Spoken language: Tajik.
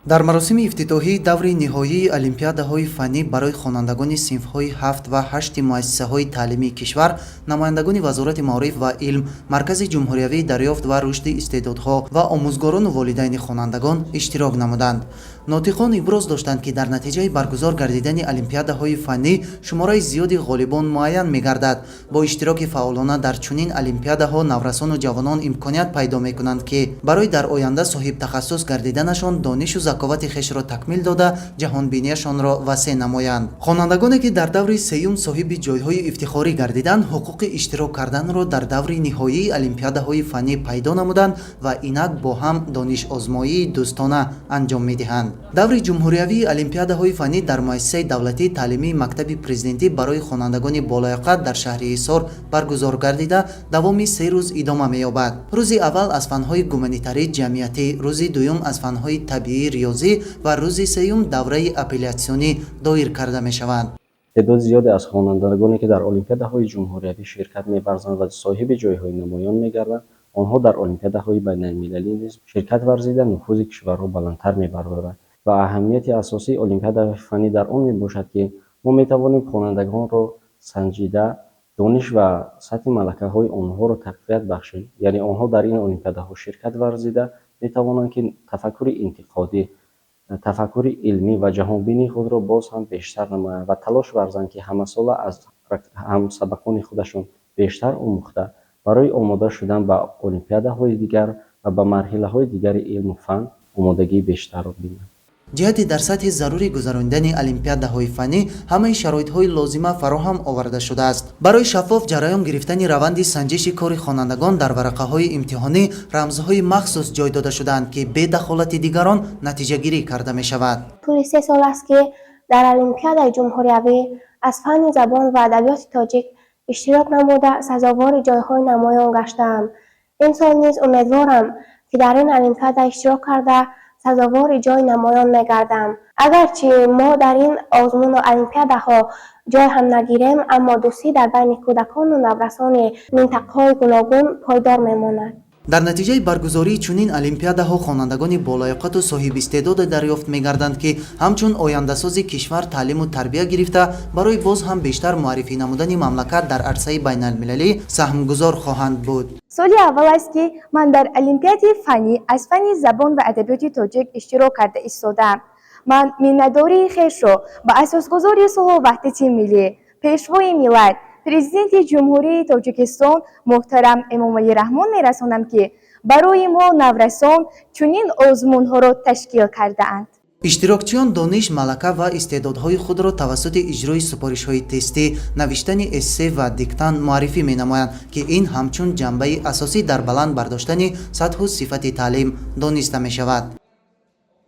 дар маросими ифтитоҳии даври ниҳоии олимпиадаҳои фаннӣ барои хонандагони синфҳои 7 ва 8 муассисаҳои таълимии кишвар, намояндагони вазорати маориф ва илм, маркази ҷумҳуриявии дарёфт ва рушди истеъдодҳо ва омӯзгорону волидайни хонандагон иштирок намуданд. нотиқон иброз доштанд, ки дар натиҷаи баргузор гардидани олимпиадаҳои фаннӣ шумораи зиёди ғолибон муайян мегардад. Бо иштироки фаъолона дар чунин олимпиадаҳо наврасону ҷавонон имконият пайдо мекунанд, ки барои дар оянда соҳибтахассус гардиданашон донишу заковати хешро такмил дода, ҷаҳонбинияшонро васеъ намоянд. хонандагоне, ки дар даври сеюм соҳиби ҷойҳои ифтихорӣ гардиданд, ҳуқуқи иштирок карданро дар даври ниҳоии олимпиадаҳои фаннӣ пайдо намуданд ва инак бо ҳам донишозмоии дӯстона анҷом медиҳанд. даври ҷумҳуриявии олимпиадаҳои фаннӣ дар муассисаи давлатии таълимии мактаби президентӣ барои хонандагони болояққат дар шаҳри Ҳисор баргузор гардида, давоми 3 рӯз идома меёбад. рӯзи аввал аз фанҳои гуманитарӣ ҷамъиятӣ, рӯзи дуюм аз фанҳои табиӣ риёзӣ ва рӯзи сеюм давраи апеллясионӣ доир карда мешаванд. تعداد زیادی از خوانندگانی که در المپیادهای جمهوریوی شرکت می‌ورزند و صاحب جایهای نمایان می‌گردند، آنها در المپیادهای بین‌المللی نیز شرکت ورزیده نفوذ کشور را بلندتر می‌بردند و اهمیت اساسی المپیادهای فنی در آن میباشد که ما می‌توانیم خوانندگان را سنجیده، دانش و سطح ملکه‌های آنها را تقویت بخشیم. یعنی آنها در این المپیادها شرکت ورزیده می‌توانند که تفکر انتقادی، تفکر علمی و جهانبینی خود را باز هم بیشتر نمایند و تلاش ورزند که همساله از همسبقان خودشون بیشتر آموخته برای آماده شدن به المپیادهای دیگر و به مرحله‌های دیگر علم و فن آمادگی بیشتر را بینند. ҷиҳати дар сатҳи зарурӣ гузарондани олимпиадаҳои фаннӣ ҳамаи шароитҳои лозима фароҳам оварда шудааст. барои шаффоф ҷараён гирифтани раванди санҷиши кори хонандагон дар варақаҳои имтиҳонӣ рамзҳои махсус ҷой дода шудаанд, ки бе дахолати дигарон натиҷагирӣ карда мешавад. طول 3 سال است که در المپیادهای جمهوریوی از فن زبان و ادبیات تاجیک اشتراک نموده سزاوار جایهای نمایان گشته‌ام. این سال نیز امیدوارم که در این المپیاد اشتراک کرده سزاوار جای نمایان می‌گردم. اگرچه ما در این آزمون و المپیادها جای هم نگیریم، اما دوستی در بین کودکان و نورسان منطقه‌های گوناگون پایدار می‌ماند. дар натиҷаи баргузории чунин олимпиадаҳо хонандагони болояққату соҳибистеъдоде дарёфт мегарданд, ки ҳамчун ояндасози кишвар таълиму тарбия гирифта барои боз ҳам бештар муаррифӣ намудани мамлакат дар арсаи байналмилалӣ саҳмгузор хоҳанд буд. соли аввал аст ки ман дар олимпиадаи фанӣ аз фани забон ва адабиёти тоҷик иштирок карда истодам. ман миннатдории хешро ба асосгузори сулҳу ваҳдати миллӣ, пешвои миллат, президенти ҷумҳурии тоҷикистон муҳтарам Эмомалӣ Раҳмон мерасонам, ки барои мо наврасон чунин озмунҳоро ташкил кардаанд. иштирокчиён дониш, малака ва истеъдодҳои худро тавассути иҷрои супоришҳои тестӣ, навиштани эссе ва диктант муаррифӣ менамоянд, ки ин ҳамчун ҷанбаи асосӣ дар баланд бардоштани сатҳу сифати таълим дониста мешавад.